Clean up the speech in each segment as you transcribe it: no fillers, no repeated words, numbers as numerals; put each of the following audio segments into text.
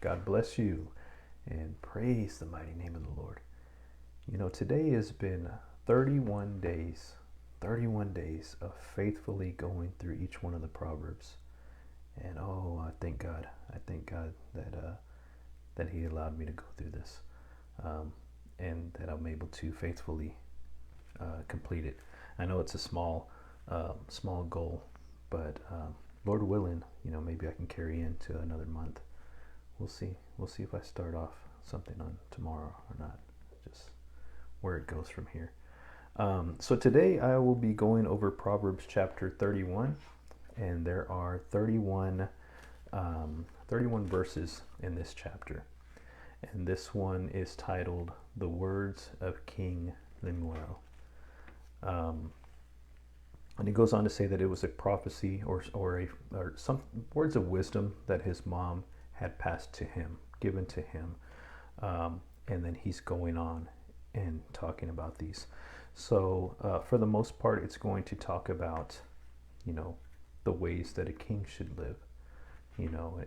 God bless you, and praise the mighty name of the Lord. You know, today has been 31 days, 31 days of faithfully going through each one of the Proverbs. And oh, I thank God. I thank God that He allowed me to go through this, um, and that I'm able to faithfully complete it. I know it's a small goal, but Lord willing, maybe I can carry into another month. We'll see. We'll see if I start off something on tomorrow or not. Just where it goes from here. So today I will be going over Proverbs chapter 31, and there are 31 verses in this chapter. And this one is titled The Words of King Lemuel. And he goes on to say that it was a prophecy or some words of wisdom that his mom had passed to him, given to him. And then he's going on and talking about these. So for the most part, it's going to talk about, the ways that a king should live.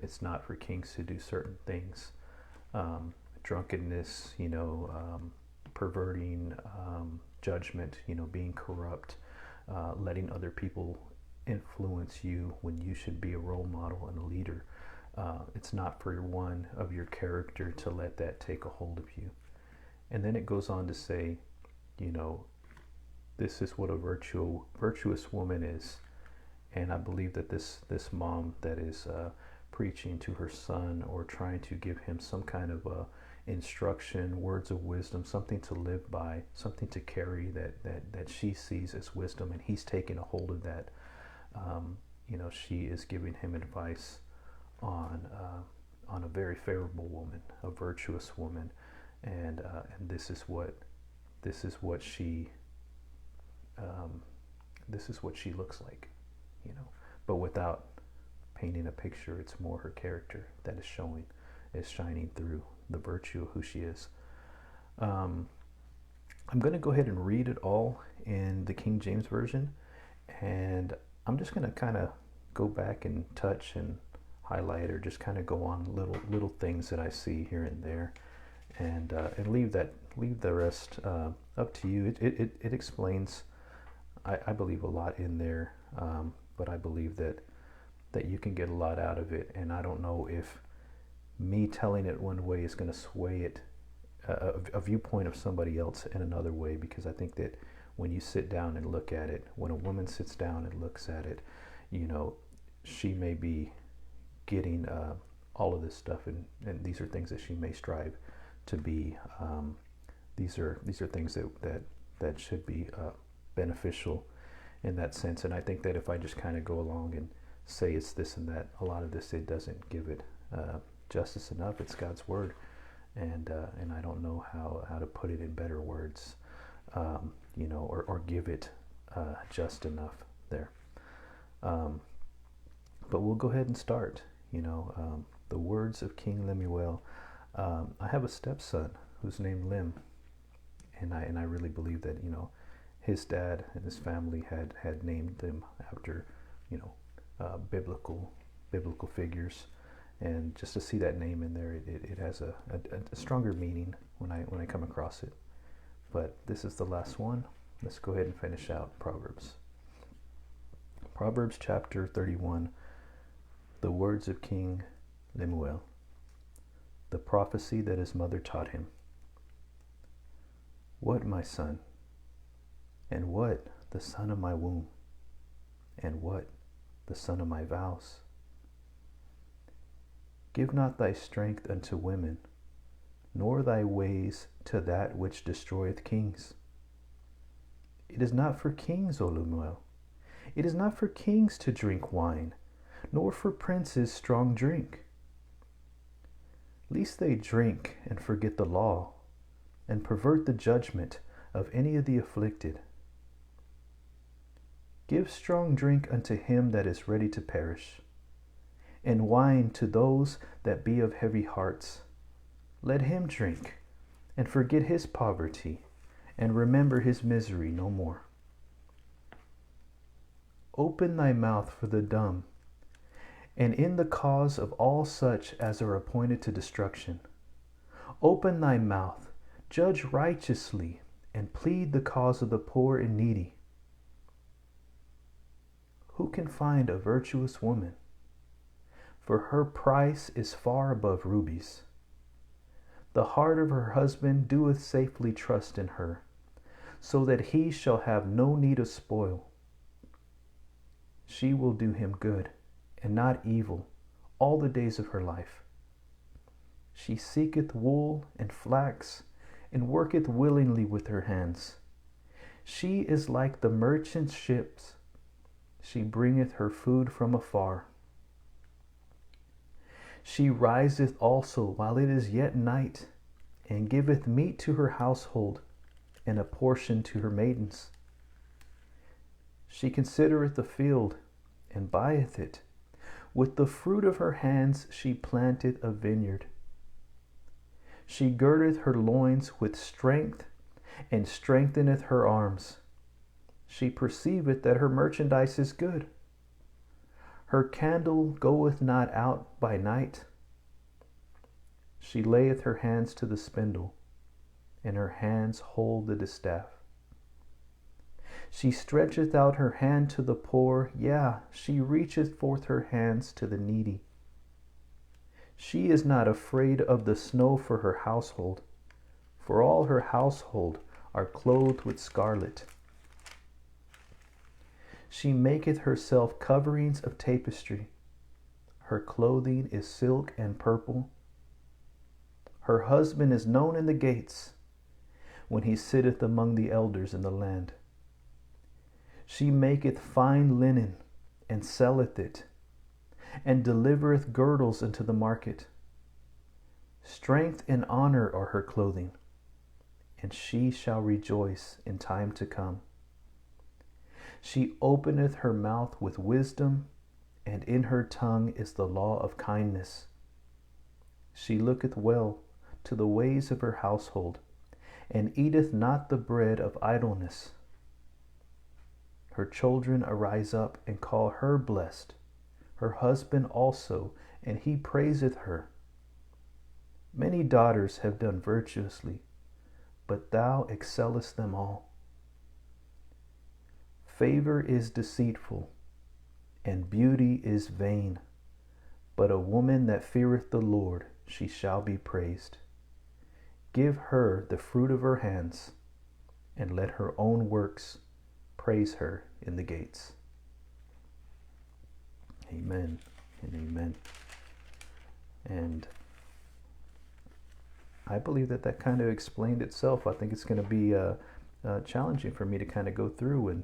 It's not for kings to do certain things. Drunkenness, perverting judgment, being corrupt, letting other people influence you when you should be a role model and a leader. It's not for one of your character to let that take a hold of you. And then it goes on to say, this is what a virtuous woman is. And I believe that this mom that is preaching to her son or trying to give him some kind of instruction, words of wisdom, something to live by, something to carry that she sees as wisdom, and he's taking a hold of that. She is giving him advice on a very favorable woman, a virtuous woman, and this is what she looks like, but without painting a picture. It's more her character that is shining through the virtue of who she is. I'm going to go ahead and read it all in the King James Version, and I'm just going to kind of go back and touch and highlight or just kind of go on little things that I see here and there, and leave the rest up to you. It explains, I believe, a lot in there, but I believe that you can get a lot out of it, and I don't know if me telling it one way is going to sway it, a viewpoint of somebody else in another way, because I think that when you sit down and look at it, when a woman sits down and looks at it, she may be getting all of this stuff, and these are things that she may strive to be. These are things that should be beneficial in that sense. And I think that if I just kind of go along and say it's this and that, a lot of this, it doesn't give it justice enough. It's God's word, and I don't know how to put it in better words, or give it just enough there. But we'll go ahead and start. The words of King Lemuel. I have a stepson who's named Lim, and I really believe that his dad and his family had named him after biblical figures, and just to see that name in there, it has a stronger meaning when I come across it. But this is the last one. Let's go ahead and finish out Proverbs. Proverbs chapter 31. The words of King Lemuel. The prophecy that his mother taught him. What, my son? And what, the son of my womb? And what, the son of my vows? Give not thy strength unto women, nor thy ways to that which destroyeth kings. It is not for kings, O Lemuel. It is not for kings to drink wine, nor for princes strong drink, lest they drink and forget the law, and pervert the judgment of any of the afflicted. Give strong drink unto him that is ready to perish, and wine to those that be of heavy hearts. Let him drink, and forget his poverty, and remember his misery no more. Open thy mouth for the dumb, and in the cause of all such as are appointed to destruction. Open thy mouth, judge righteously, and plead the cause of the poor and needy. Who can find a virtuous woman? For her price is far above rubies. The heart of her husband doeth safely trust in her, so that he shall have no need of spoil. She will do him good, and not evil, all the days of her life. She seeketh wool and flax, and worketh willingly with her hands. She is like the merchant's ships. She bringeth her food from afar. She riseth also while it is yet night, and giveth meat to her household, and a portion to her maidens. She considereth the field, and buyeth it. With the fruit of her hands she planteth a vineyard. She girdeth her loins with strength, and strengtheneth her arms. She perceiveth that her merchandise is good. Her candle goeth not out by night. She layeth her hands to the spindle, and her hands hold the distaff. She stretcheth out her hand to the poor, yea, she reacheth forth her hands to the needy. She is not afraid of the snow for her household, for all her household are clothed with scarlet. She maketh herself coverings of tapestry. Her clothing is silk and purple. Her husband is known in the gates, when he sitteth among the elders in the land. She maketh fine linen, and selleth it, and delivereth girdles into the market. Strength and honor are her clothing, and she shall rejoice in time to come. She openeth her mouth with wisdom, and in her tongue is the law of kindness. She looketh well to the ways of her household, and eateth not the bread of idleness. Her children arise up and call her blessed, her husband also, and he praiseth her. Many daughters have done virtuously, but thou excellest them all. Favor is deceitful, and beauty is vain, but a woman that feareth the Lord, she shall be praised. Give her the fruit of her hands, and let her own works praise her in the gates. Amen and amen. And I believe that that kind of explained itself. I think it's going to be challenging for me to kind of go through and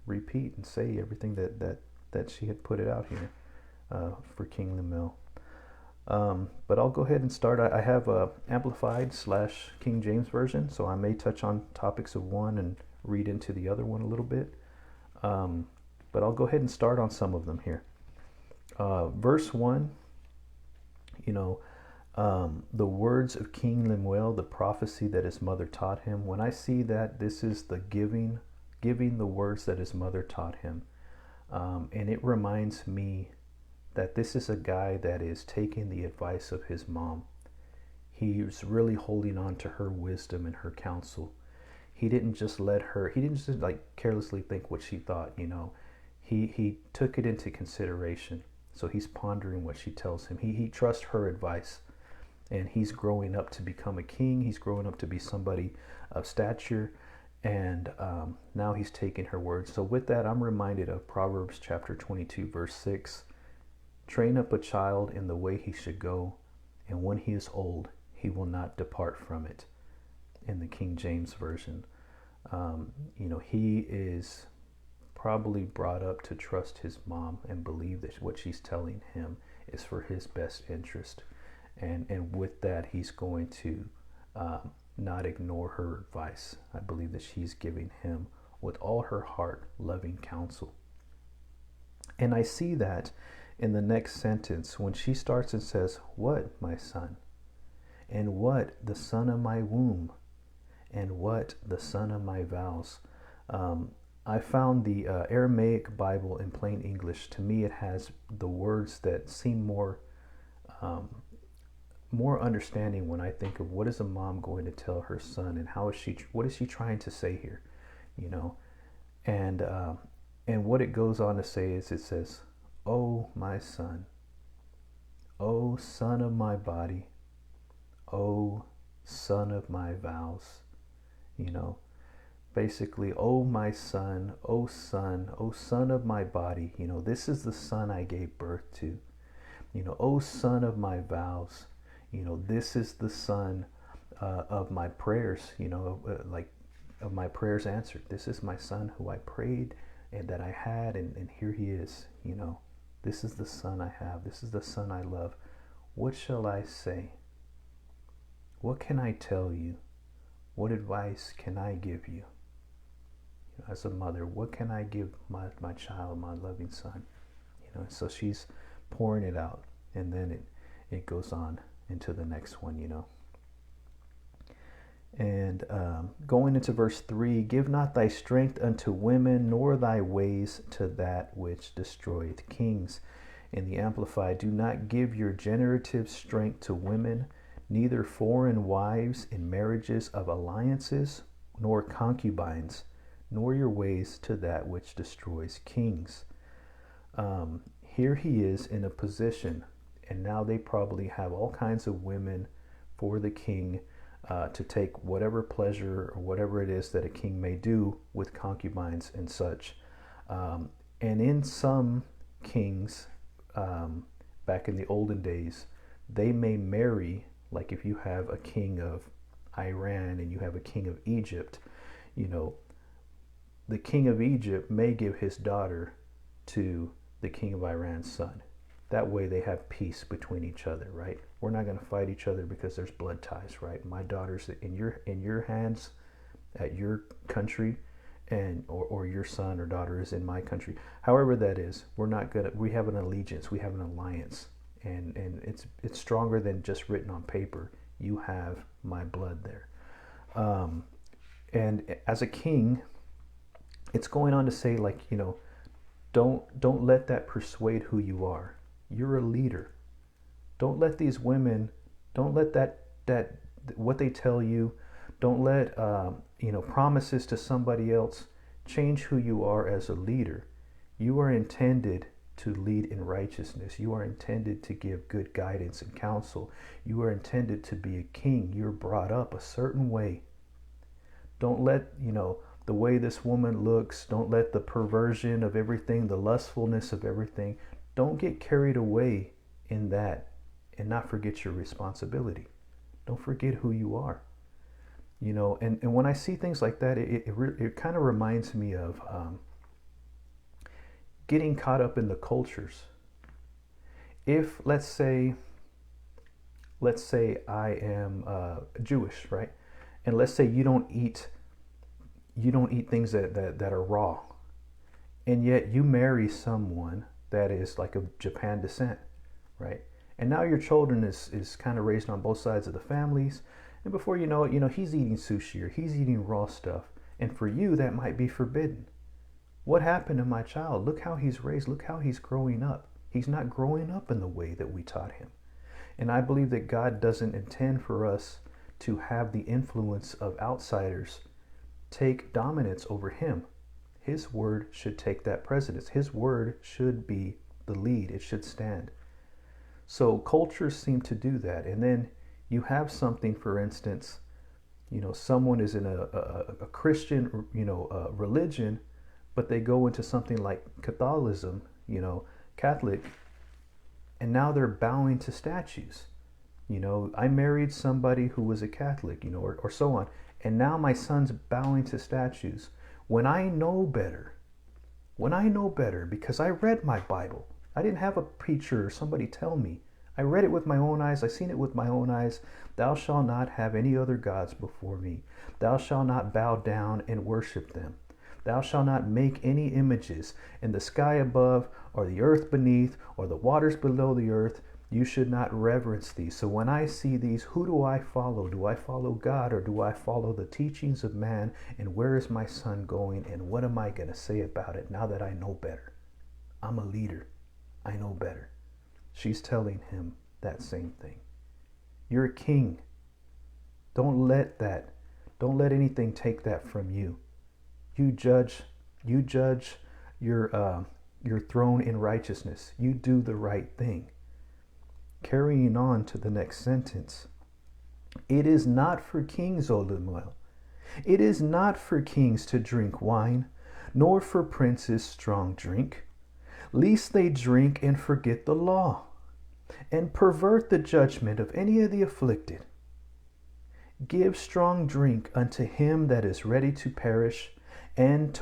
repeat and say everything that she had put it out here for King Lemuel. But I'll go ahead and start. I have a Amplified / King James Version, so I may touch on topics of one and read into the other one a little bit. But I'll go ahead and start on some of them here. Verse 1, the words of King Lemuel, the prophecy that his mother taught him. When I see that, this is the giving the words that his mother taught him. And it reminds me that this is a guy that is taking the advice of his mom. He's really holding on to her wisdom and her counsel. He didn't just like carelessly think what she thought, He took it into consideration. So he's pondering what she tells him. He trusts her advice, and he's growing up to become a king. He's growing up to be somebody of stature, and now he's taking her words. So with that, I'm reminded of Proverbs chapter 22, verse 6. Train up a child in the way he should go, and when he is old, he will not depart from it. In the King James Version, he is probably brought up to trust his mom and believe that what she's telling him is for his best interest. And with that, he's going to not ignore her advice. I believe that she's giving him, with all her heart, loving counsel. And I see that in the next sentence when she starts and says, "What, my son? And what, the son of my womb? And what, the son of my vows?" I found the Aramaic Bible in plain English. To me, it has the words that seem um, more understanding when I think of what is a mom going to tell her son, and what is she trying to say here, you know, and what it goes on to say is, it says, "Oh my son, oh son of my body, oh son of my vows," you know, basically, "Oh my son, oh son of my body, you know, this is the son I gave birth to, you know, oh son of my vows, you know, this is the son of my prayers, you know, like of my prayers answered. This is my son who I prayed and that I had, and here he is, you know, this is the son I have, this is the son I love. What shall I say? What can I tell you? What advice can I give you? As a mother, what can I give my child, my loving son?" You know, so she's pouring it out, and then it goes on into the next one, you know. And going into verse 3, "Give not thy strength unto women, nor thy ways to that which destroyeth kings." In the Amplified, "Do not give your generative strength to women, neither foreign wives in marriages of alliances, nor concubines, nor your ways to that which destroys kings." Here he is in a position, and now they probably have all kinds of women for the king to take whatever pleasure or whatever it is that a king may do with concubines and such. And in some kings, back in the olden days, they may marry, like if you have a king of Iran and you have a king of Egypt, you know, the king of Egypt may give his daughter to the king of Iran's son. That way they have peace between each other, right? We're not going to fight each other because there's blood ties, right? My daughter's in your hands at your country, and or your son or daughter is in my country. However that is, we have an allegiance, we have an alliance, and it's stronger than just written on paper. You have my blood there. And as a king, it's going on to say, like, you know, don't let that persuade who you are. You're a leader. Don't let these women, don't let that what they tell you, don't let you know, promises to somebody else change who you are as a leader. You are intended to lead in righteousness. You are intended to give good guidance and counsel. You are intended to be a king. You're brought up a certain way. Don't let, you know, the way this woman looks, don't let the perversion of everything, the lustfulness of everything, don't get carried away in that and not forget your responsibility. Don't forget who you are. You know, and when I see things like that, it kind of reminds me of getting caught up in the cultures. If let's say I am Jewish, right? And let's say you don't eat things that are raw, and yet you marry someone that is like of Japan descent, right? And now your children is kind of raised on both sides of the families, and before you know it, you know, he's eating sushi or he's eating raw stuff, and for you that might be forbidden. What happened to my child? Look how he's raised. Look how he's growing up. He's not growing up in the way that we taught him. And I believe that God doesn't intend for us to have the influence of outsiders take dominance over him. His word should take that precedence. His word should be the lead. It should stand. So cultures seem to do that. And then you have something, for instance, you know, someone is in a Christian, you know, religion, but they go into something like Catholicism, you know, Catholic, and now they're bowing to statues. You know, I married somebody who was a Catholic, you know, or so on, and now my son's bowing to statues. When I know better, because I read my Bible. I didn't have a preacher or somebody tell me. I read it with my own eyes. I seen it with my own eyes. Thou shalt not have any other gods before me. Thou shalt not bow down and worship them. Thou shalt not make any images in the sky above, or the earth beneath, or the waters below the earth. You should not reverence these. So when I see these, who do I follow? Do I follow God, or do I follow the teachings of man? And where is my son going? And what am I going to say about it now that I know better? I'm a leader. I know better. She's telling him that same thing. You're a king. Don't let anything take that from you. You judge your throne in righteousness. You do the right thing. Carrying on to the next sentence. It is not for kings, O Lemuel. It is not for kings to drink wine, nor for princes strong drink, lest they drink and forget the law, and pervert the judgment of any of the afflicted. Give strong drink unto him that is ready to perish, and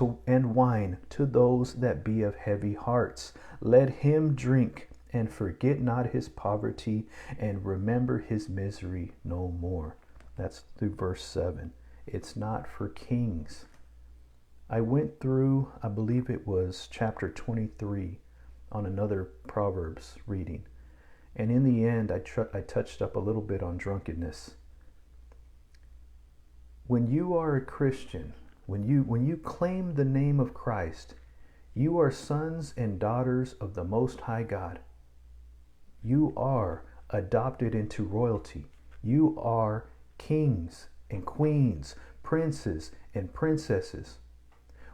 wine to those that be of heavy hearts. Let him drink, and forget not his poverty, and remember his misery no more. That's through verse 7. It's not for kings. I went through, I believe it was chapter 23 on another Proverbs reading. And in the end, I touched up a little bit on drunkenness. When you are a Christian, when you claim the name of Christ, you are sons and daughters of the Most High God. You are adopted into royalty. You are kings and queens, princes and princesses.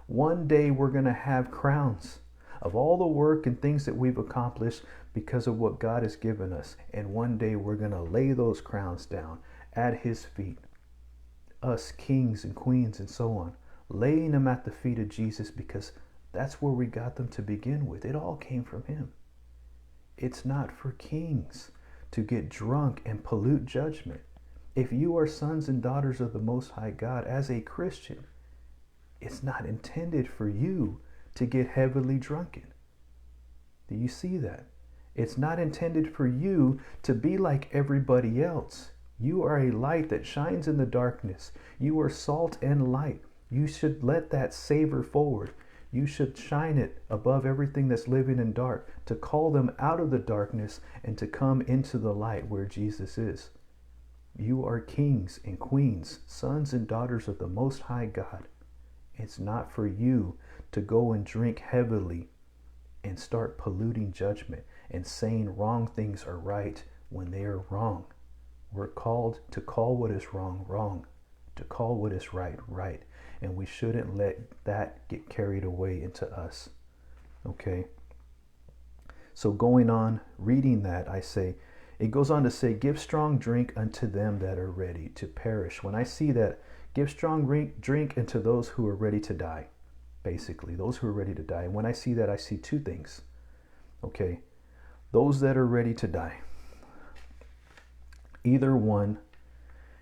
One day we're going to have crowns of all the work and things that we've accomplished because of what God has given us. And one day we're going to lay those crowns down at his feet. Us kings and queens and so on, laying them at the feet of Jesus, because that's where we got them to begin with. It all came from him. It's not for kings to get drunk and pollute judgment. If you are sons and daughters of the Most High God as a Christian, it's not intended for you to get heavily drunken. Do you see that? It's not intended for you to be like everybody else. You are a light that shines in the darkness. You are salt and light. You should let that savor forward. You should shine it above everything that's living in dark, to call them out of the darkness and to come into the light where Jesus is. You are kings and queens, sons and daughters of the Most High God. It's not for you to go and drink heavily and start polluting judgment and saying wrong things are right when they are wrong. We're called to call what is wrong, wrong, to call what is right, right. And we shouldn't let that get carried away into us. Okay? So going on, reading that, I say, it goes on to say, give strong drink unto them that are ready to perish. When I see that, give strong drink unto those who are ready to die. Basically, those who are ready to die. And when I see that, I see two things. Okay? Those that are ready to die. Either one,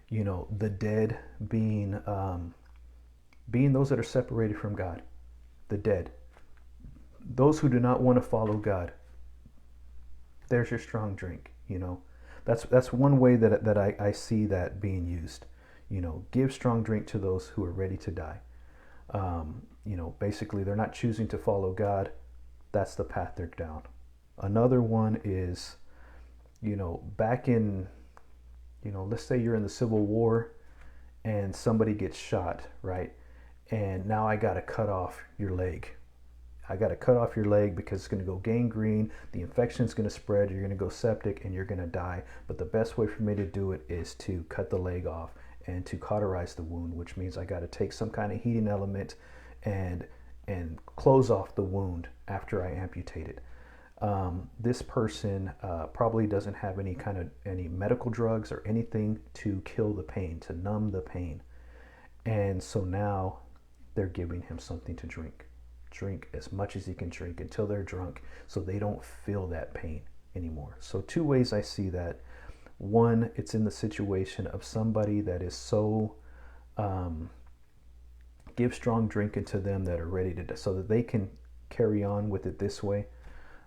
the dead being those that are separated from God, the dead, those who do not want to follow God. There's your strong drink. That's one way that I see that being used. Give strong drink to those who are ready to die. Basically they're not choosing to follow God. That's the path they're down. Another one is, back in, let's say you're in the Civil War and somebody gets shot, right? And now I got to cut off your leg. I got to cut off your leg because it's going to go gangrene. The infection's going to spread. You're going to go septic and you're going to die. But the best way for me to do it is to cut the leg off and to cauterize the wound, which means I got to take some kind of heating element and close off the wound after I amputate it. This person probably doesn't have any medical drugs or anything to kill the pain, to numb the pain. And so now they're giving him something to drink. Drink as much as he can drink until they're drunk so they don't feel that pain anymore. So two ways I see that. One, it's in the situation of somebody that is so, give strong drink into them that are ready to die so that they can carry on with it this way.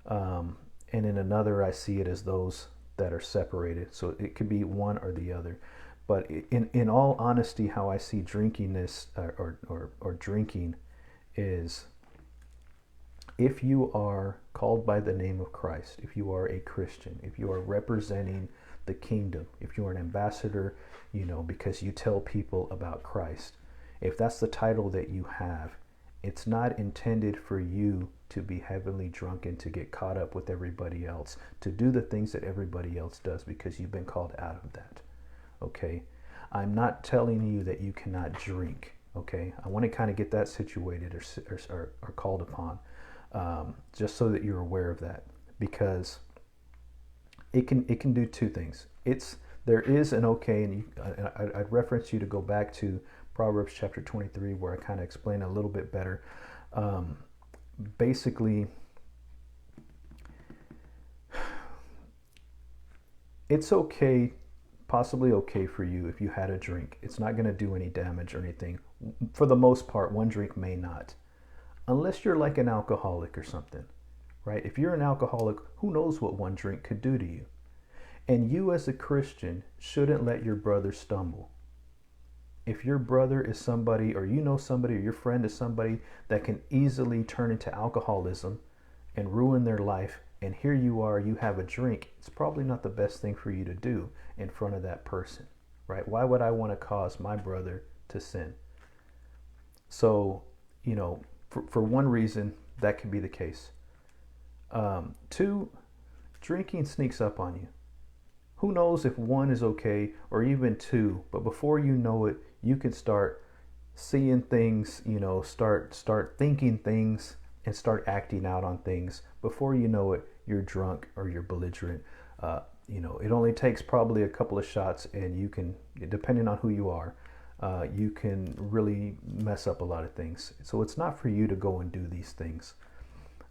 And in another, I see it as those that are separated. So it could be one or the other. But in all honesty, how I see drinking this or drinking is if you are called by the name of Christ, if you are a Christian, if you are representing the kingdom, if you are an ambassador, because you tell people about Christ, if that's the title that you have, it's not intended for you to be heavily drunk and to get caught up with everybody else, to do the things that everybody else does, because you've been called out of that. Okay? I'm not telling you that you cannot drink. Okay? I want to kind of get that situated or called upon, just so that you're aware of that, because it can do two things. There is an okay, and I'd reference you to go back to Proverbs chapter 23, where I kind of explain a little bit better. Basically, it's okay, possibly okay for you if you had a drink. It's not going to do any damage or anything. For the most part, one drink may not. Unless you're like an alcoholic or something, right? If you're an alcoholic, who knows what one drink could do to you? And you as a Christian shouldn't let your brother stumble. If your brother is somebody, or somebody, or your friend is somebody that can easily turn into alcoholism and ruin their life, and here you are, you have a drink, it's probably not the best thing for you to do in front of that person, right? Why would I want to cause my brother to sin? So, for one reason, that could be the case. Two, drinking sneaks up on you. Who knows if one is okay or even two, but before you know it, you can start seeing things, start thinking things and start acting out on things. Before you know it, you're drunk or you're belligerent. It only takes probably a couple of shots, and you can, depending on who you are, you can really mess up a lot of things. So it's not for you to go and do these things.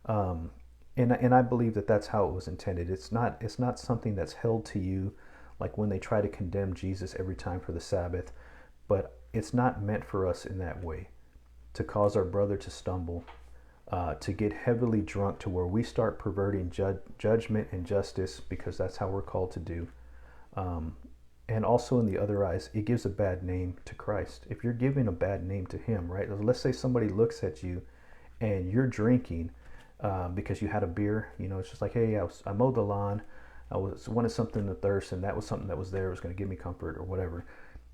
And I believe that that's how it was intended. It's not something that's held to you, like when they try to condemn Jesus every time for the Sabbath. But it's not meant for us in that way, to cause our brother to stumble, to get heavily drunk to where we start perverting judgment and justice, because that's how we're called to do. And also, in the other eyes, it gives a bad name to Christ. If you're giving a bad name to him, right? Let's say somebody looks at you and you're drinking because you had a beer. It's just like, hey, I mowed the lawn. I wanted something to thirst, and that was something that was there. It was going to give me comfort or whatever.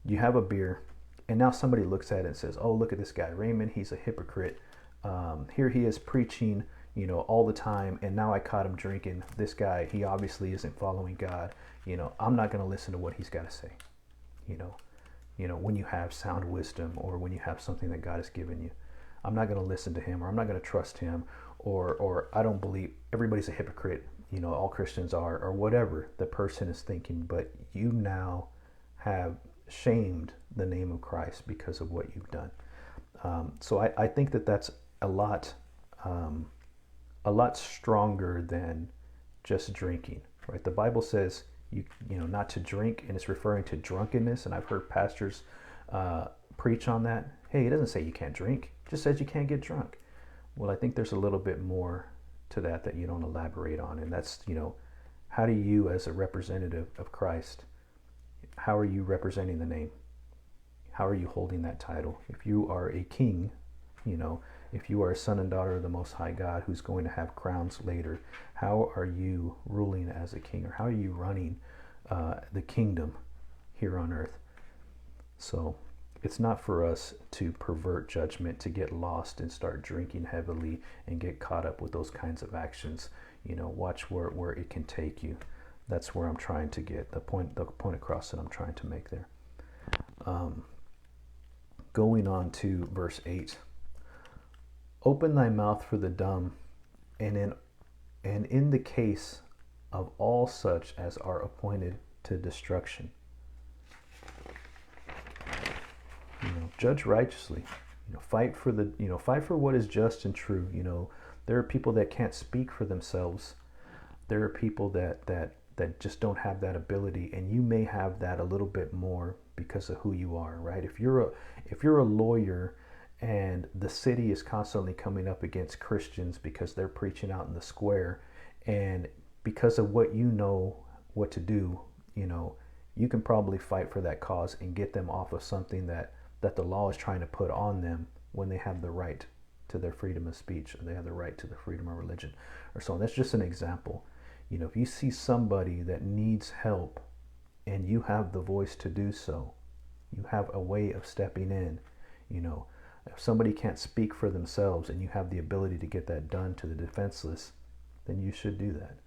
You have a beer, and now somebody looks at it and says, oh, look at this guy, Raymond. He's a hypocrite. Here he is preaching, all the time, and now I caught him drinking. This guy, he obviously isn't following God. I'm not going to listen to what he's got to say. When you have sound wisdom, or when you have something that God has given you, I'm not going to listen to him, or I'm not going to trust him, or I don't believe, everybody's a hypocrite. All Christians are, or whatever the person is thinking. But you now have shamed the name of Christ because of what you've done. So I think that that's a lot stronger than just drinking, right? The Bible says not to drink, and it's referring to drunkenness. And I've heard pastors preach on that. Hey, it doesn't say you can't drink; it just says you can't get drunk. Well, I think there's a little bit more to that you don't elaborate on, and that's how do you, as a representative of Christ, how are you representing the name? How are you holding that title? If you are a king, if you are a son and daughter of the Most High God who's going to have crowns later, how are you ruling as a king, or how are you running the kingdom here on earth? So it's not for us to pervert judgment, to get lost and start drinking heavily and get caught up with those kinds of actions. Watch where it can take you. That's where I'm trying to get the point across that I'm trying to make there. Going on to verse 8. Open thy mouth for the dumb, and in the case of all such as are appointed to destruction. Judge righteously. Fight for what is just and true. There are people that can't speak for themselves. There are people that just don't have that ability, and you may have that a little bit more because of who you are, right? If you're a lawyer and the city is constantly coming up against Christians because they're preaching out in the square, and because of what what to do, you can probably fight for that cause and get them off of something that the law is trying to put on them when they have the right to their freedom of speech, or they have the right to the freedom of religion, or so on. That's just an example. You know, if you see somebody that needs help and you have the voice to do so, you have a way of stepping in. You know, if somebody can't speak for themselves and you have the ability to get that done to the defenseless, then you should do that.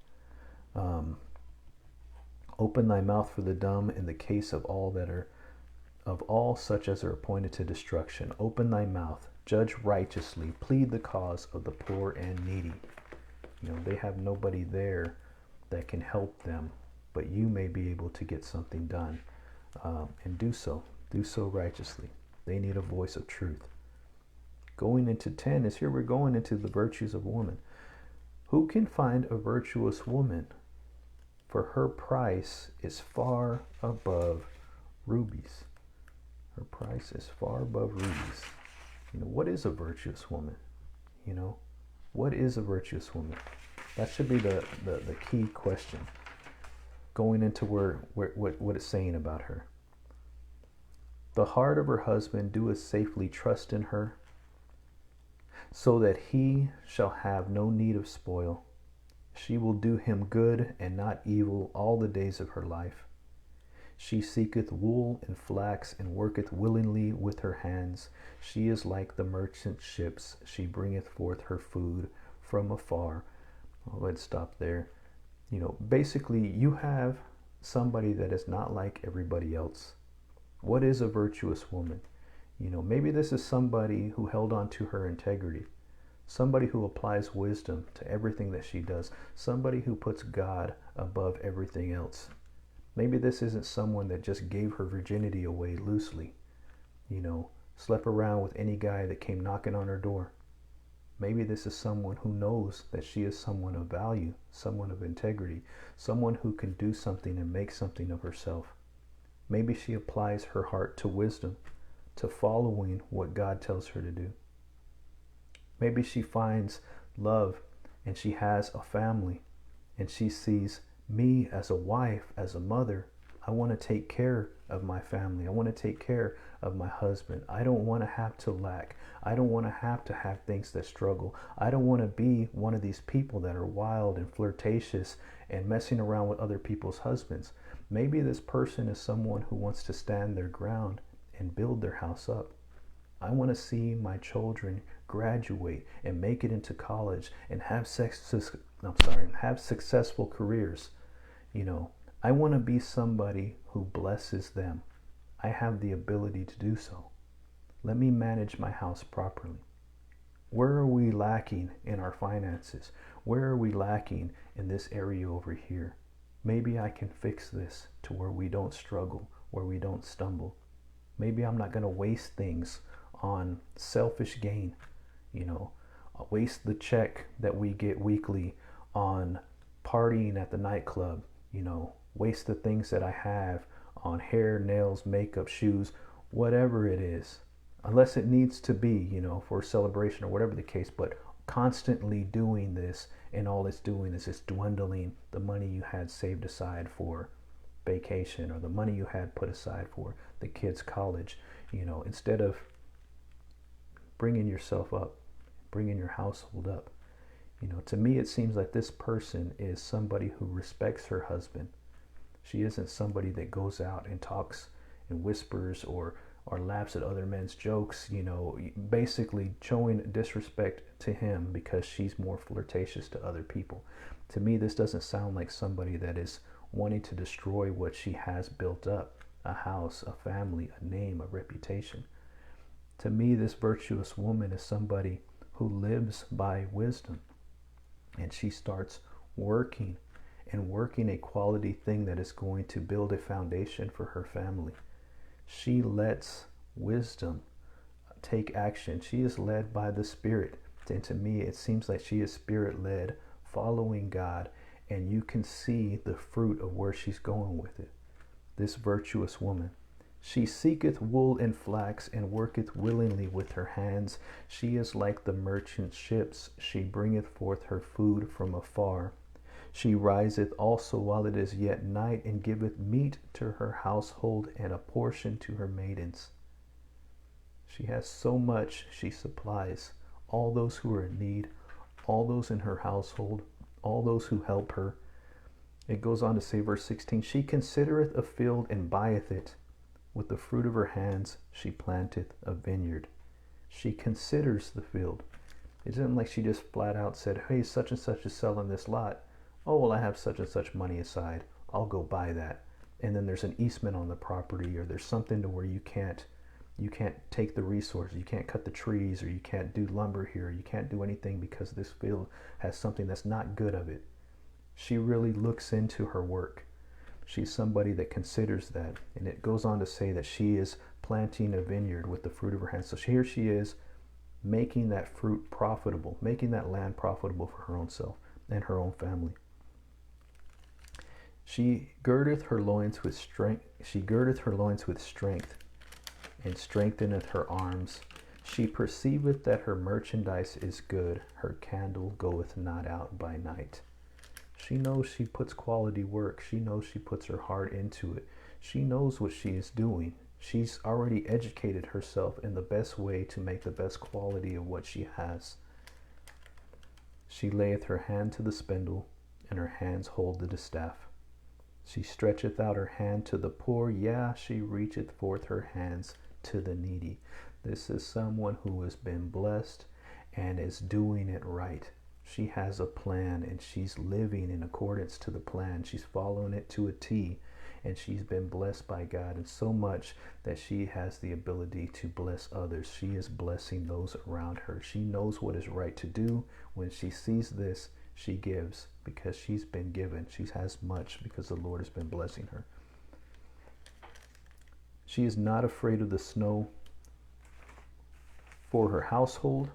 Open thy mouth for the dumb in the case of all such as are appointed to destruction. Open thy mouth, judge righteously, plead the cause of the poor and needy. You know, they have nobody there that can help them, but you may be able to get something done, and do so righteously. They need a voice of truth. Going into 10 is here we're going into the virtues of woman. Who can find a virtuous woman? For her price is far above rubies. Her price is far above rubies. You know, what is a virtuous woman? You know, what is a virtuous woman? That should be the key question. Going into what it's saying about her. The heart of her husband doeth safely trust in her, so that he shall have no need of spoil. She will do him good and not evil all the days of her life. She seeketh wool and flax and worketh willingly with her hands. She is like the merchant ships. She bringeth forth her food from afar. Let's stop there. You know, basically you have somebody that is not like everybody else. What is a virtuous woman? You know, maybe this is somebody who held on to her integrity. Somebody who applies wisdom to everything that she does. Somebody who puts God above everything else. Maybe this isn't someone that just gave her virginity away loosely. You know, slept around with any guy that came knocking on her door. Maybe this is someone who knows that she is someone of value, someone of integrity, someone who can do something and make something of herself. Maybe she applies her heart to wisdom, to following what God tells her to do. Maybe she finds love and she has a family and she sees me as a wife, as a mother. I want to take care of my family. I want to take care of my husband. I don't want to have to lack. I don't want to have things that struggle. I don't want to be one of these people that are wild and flirtatious and messing around with other people's husbands. Maybe this person is someone who wants to stand their ground and build their house up. I want to see my children graduate and make it into college and have successful careers. You know, I want to be somebody who blesses them. I have the ability to do so. Let me manage my house properly. Where are we lacking in our finances? Where are we lacking in this area over here? Maybe I can fix this to where we don't struggle, where we don't stumble. Maybe I'm not going to waste things on selfish gain. You know, I'll waste the check that we get weekly on partying at the nightclub. You know, waste the things that I have on hair, nails, makeup, shoes, whatever it is. Unless it needs to be, you know, for a celebration or whatever the case, but constantly doing this, and all it's doing is it's dwindling the money you had saved aside for vacation or the money you had put aside for the kids' college. You know, instead of bringing yourself up, bringing your household up. You know, to me it seems like this person is somebody who respects her husband. She isn't somebody that goes out and talks and whispers or laughs at other men's jokes, you know, basically showing disrespect to him because she's more flirtatious to other people. To me, this doesn't sound like somebody that is wanting to destroy what she has built up, a house, a family, a name, a reputation. To me, this virtuous woman is somebody who lives by wisdom, and she starts working a quality thing that is going to build a foundation for her family. She lets wisdom take action. She is led by the Spirit. And to me, it seems like she is Spirit-led, following God, and you can see the fruit of where she's going with it. This virtuous woman. She seeketh wool and flax, and worketh willingly with her hands. She is like the merchant ships. She bringeth forth her food from afar. She riseth also while it is yet night, and giveth meat to her household, and a portion to her maidens. She has so much she supplies all those who are in need, all those in her household, all those who help her. It goes on to say, verse 16, she considereth a field and buyeth it. With the fruit of her hands she planteth a vineyard. She considers the field. It isn't like she just flat out said, hey, such and such is selling this lot. Oh, well, I have such and such money aside. I'll go buy that. And then there's an easement on the property, or there's something to where you can't take the resources, you can't cut the trees, or you can't do lumber here, you can't do anything because this field has something that's not good of it. She really looks into her work. She's somebody that considers that. And it goes on to say that she is planting a vineyard with the fruit of her hands. So here she is making that fruit profitable, making that land profitable for her own self and her own family. She girdeth her loins with strength. She girdeth her loins with strength, and strengtheneth her arms. She perceiveth that her merchandise is good. Her candle goeth not out by night. She knows she puts quality work. She knows she puts her heart into it. She knows what she is doing. She's already educated herself in the best way to make the best quality of what she has. She layeth her hand to the spindle, and her hands hold the distaff. She stretcheth out her hand to the poor, yea, she reacheth forth her hands to the needy. This is someone who has been blessed and is doing it right. She has a plan, and she's living in accordance to the plan. She's following it to a T, and she's been blessed by God, and so much that she has the ability to bless others. She is blessing those around her. She knows what is right to do. When she sees this, she gives, because she's been given. She has much because the Lord has been blessing her. She is not afraid of the snow for her household,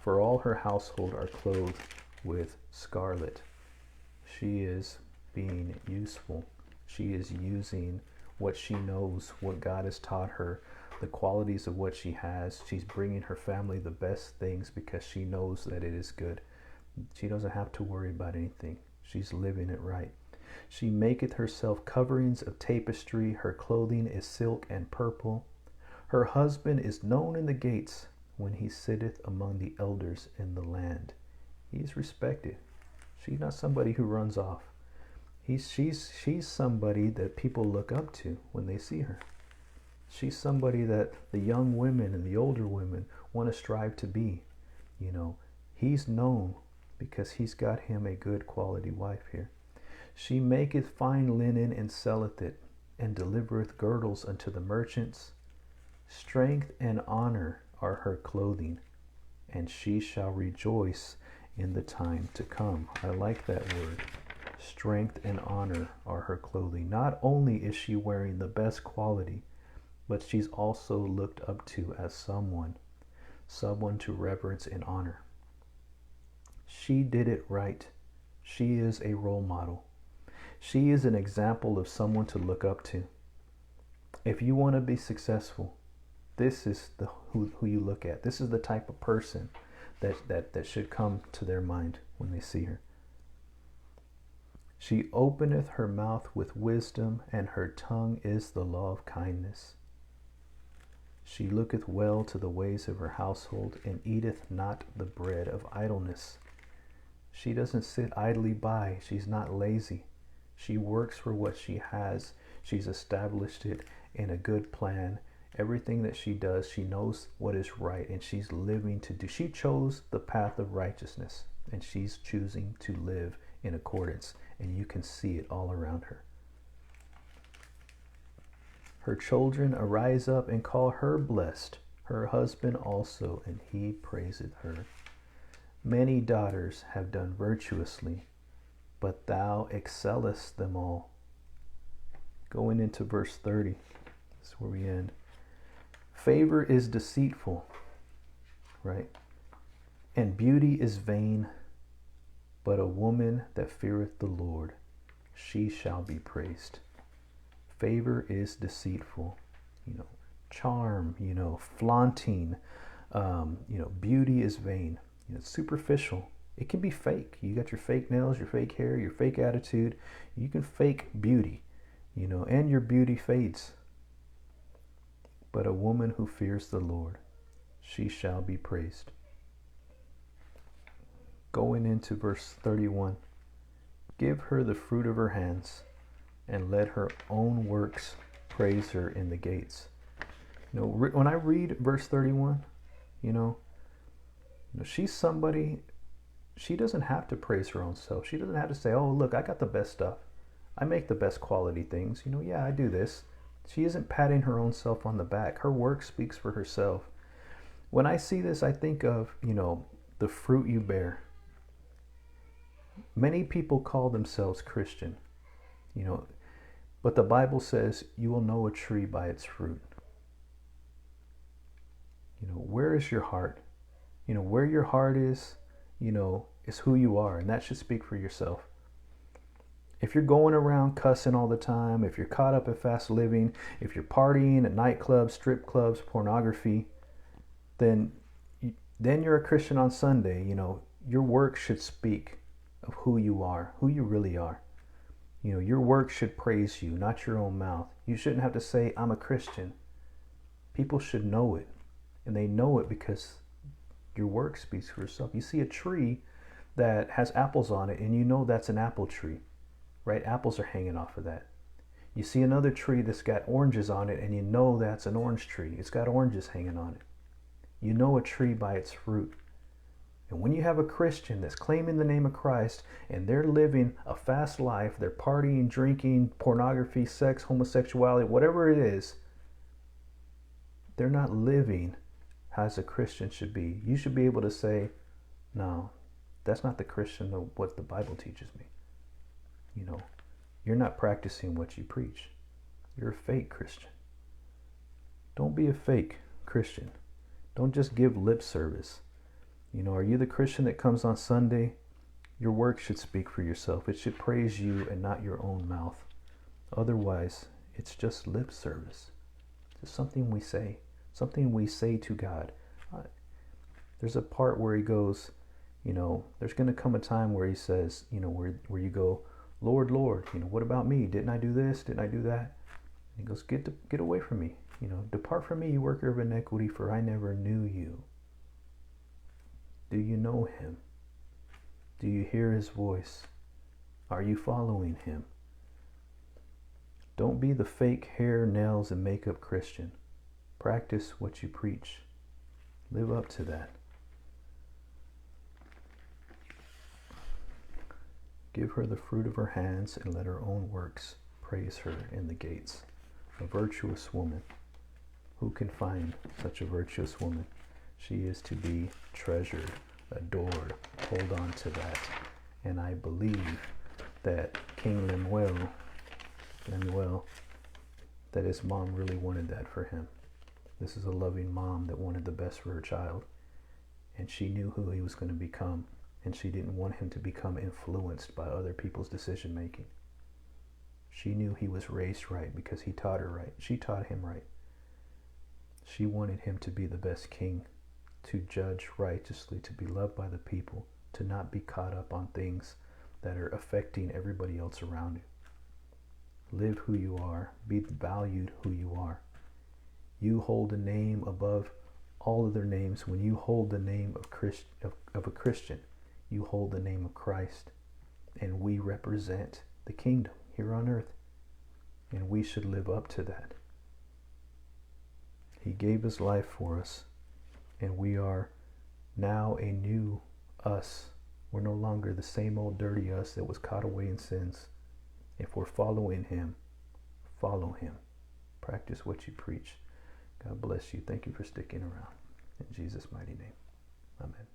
for all her household are clothed with scarlet. She is being useful. She is using what she knows, what God has taught her, the qualities of what she has. She's bringing her family the best things because she knows that it is good. She doesn't have to worry about anything. She's living it right. She maketh herself coverings of tapestry. Her clothing is silk and purple. Her husband is known in the gates when he sitteth among the elders in the land. He is respected. She's not somebody who runs off. She's somebody that people look up to when they see her. She's somebody that the young women and the older women want to strive to be. You know, he's known because he's got him a good quality wife here. She maketh fine linen and selleth it, and delivereth girdles unto the merchants. Strength and honor are her clothing, and she shall rejoice in the time to come. I like that word. Strength and honor are her clothing. Not only is she wearing the best quality, but she's also looked up to as someone to reverence and honor. She did it right. She is a role model. She is an example of someone to look up to. If you want to be successful, this is who you look at. This is the type of person that should come to their mind when they see her. She openeth her mouth with wisdom, and her tongue is the law of kindness. She looketh well to the ways of her household, and eateth not the bread of idleness. She doesn't sit idly by. She's not lazy. She works for what she has. She's established it in a good plan. Everything that she does, she knows what is right, and she's living to do. She chose the path of righteousness, and she's choosing to live in accordance, and you can see it all around her. Her children arise up and call her blessed, her husband also, and he praiseth her. Many daughters have done virtuously, but thou excellest them all. Going into verse 30, that's where we end. Favor is deceitful, right? And beauty is vain, but a woman that feareth the Lord, she shall be praised. Favor is deceitful, charm, flaunting, beauty is vain. It's superficial. It can be fake. You got your fake nails, your fake hair, your fake attitude. You can fake beauty, and your beauty fades. But a woman who fears the Lord, she shall be praised. going into verse 31. Give her the fruit of her hands, and let her own works praise her in the gates. You know, when I read verse 31, you know, she's somebody, she doesn't have to praise her own self. She doesn't have to say, oh, look, I got the best stuff. I make the best quality things. You know, yeah, I do this. She isn't patting her own self on the back. Her work speaks for herself. When I see this, I think of, you know, the fruit you bear. Many people call themselves Christian, you know, but the Bible says you will know a tree by its fruit. You know, where is your heart? You know, where your heart is, you know, is who you are, and that should speak for yourself. If you're going around cussing all the time, if you're caught up in fast living, if you're partying at nightclubs, strip clubs, pornography, then you're a Christian on Sunday. You know, your work should speak of who you are, who you really are. You know, your work should praise you, not your own mouth. You shouldn't have to say, I'm a Christian. People should know it, and they know it because your work speaks for itself. You see a tree that has apples on it, and you know that's an apple tree, right? Apples are hanging off of that. You see another tree that's got oranges on it, and you know that's an orange tree. It's got oranges hanging on it. You know a tree by its fruit. And when you have a Christian that's claiming the name of Christ and they're living a fast life, they're partying, drinking, pornography, sex, homosexuality, whatever it is, they're not living as a Christian should be. You should be able to say, no, that's not the Christian of what the Bible teaches me. You know, you're not practicing what you preach. You're a fake Christian. Don't be a fake Christian. Don't just give lip service. You know, are you the Christian that comes on Sunday? Your work should speak for yourself. It should praise you and not your own mouth. Otherwise, it's just lip service. It's just something we say to God. There's a part where he goes, you know, there's going to come a time where he says, you know, where you go, Lord, Lord, you know, what about me? Didn't I do this? Didn't I do that? And he goes, get away from me. You know, depart from me, you worker of iniquity, for I never knew you. Do you know him? Do you hear his voice? Are you following him? Don't be the fake hair, nails, and makeup Christian. Practice what you preach. Live up to that. Give her the fruit of her hands, and let her own works praise her in the gates. A virtuous woman. Who can find such a virtuous woman? She is to be treasured, adored. Hold on to that. And I believe that King Lemuel, that his mom really wanted that for him. This is a loving mom that wanted the best for her child. And she knew who he was going to become. And she didn't want him to become influenced by other people's decision making. She knew he was raised right because he taught her right. She taught him right. She wanted him to be the best king, to judge righteously, to be loved by the people, to not be caught up on things that are affecting everybody else around you. Live who you are. Be valued who you are. You hold a name above all other names. When you hold the name of a Christian, you hold the name of Christ. And we represent the kingdom here on earth. And we should live up to that. He gave his life for us. And we are now a new us. We're no longer the same old dirty us that was caught away in sins. If we're following him, follow him. Practice what you preach. God bless you. Thank you for sticking around. In Jesus' mighty name. Amen.